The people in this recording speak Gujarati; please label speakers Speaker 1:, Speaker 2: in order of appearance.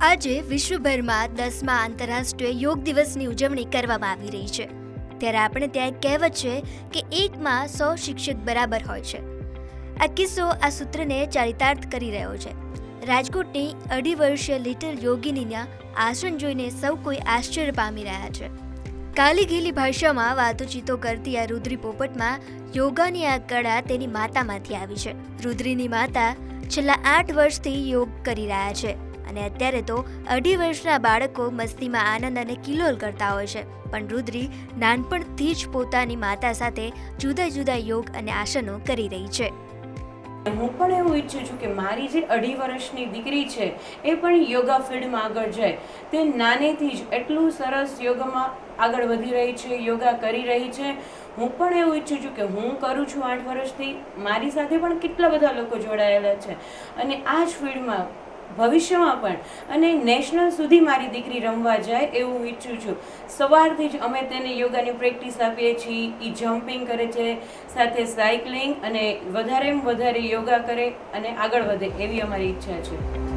Speaker 1: આજે વિશ્વભરમાં 10મા આંતરરાષ્ટ્રીય યોગ દિવસની ઉજવણી કરવામાં આવી રહી છે. ત્યારે આપણે ત્યાં એક કહેવત છે કે 1માં 100 શિક્ષક બરાબર હોય છે. આ કિસ્સો આ સૂત્રને ચારિતાર્થ કરી રહ્યો છે. રાજકોટની 2.5 વર્ષીય લિટલ યોગિનીના આસન જોઈને સૌ કોઈ આશ્ચર્ય પામી રહ્યા છે. કાલી ઘેલી ભાષામાં વાતોચીતો કરતી આ રુદ્રી પોપટમાં યોગાની આ કળા તેની માતામાંથી આવી છે. રુદ્રીની માતા છેલ્લા 8 વર્ષથી યોગ કરી રહ્યા છે અને અત્યારે તો 2.5 વર્ષના બાળકો મસ્તીમાં આનંદ અને કિલોલ કરતા હોય છે. પણ રુદ્રી નાનપણથી જ પોતાની માતા સાથે જુદા જુદા યોગ અને આસનો કરી રહી છે.
Speaker 2: હું પણ એવું ઈચ્છું છું કે મારી જે 2.5 વર્ષની દીકરી છે એ પણ યોગા ફિલ્ડમાં આગળ જાય. તે નાનેથી જ એટલું સરસ યોગામાં આગળ વધી રહી છે, યોગા કરી રહી છે. હું પણ એવું ઈચ્છું છું કે હું કરું છું 8 વર્ષથી, મારી સાથે પણ કેટલા બધા લોકો જોડાયેલા છે અને આ જ ફિલ્ડમાં ભવિષ્યમાં પણ અને નેશનલ સુધી મારી દીકરી રમવા જાય એવું ઈચ્છું છું. સવારથી જ અમે તેને યોગાની પ્રેક્ટિસ આપીએ છીએ. એ જમ્પિંગ કરે છે, સાથે સાયકલિંગ અને વધારેમાં વધારે યોગા કરે અને આગળ વધે એવી અમારી ઈચ્છા છે.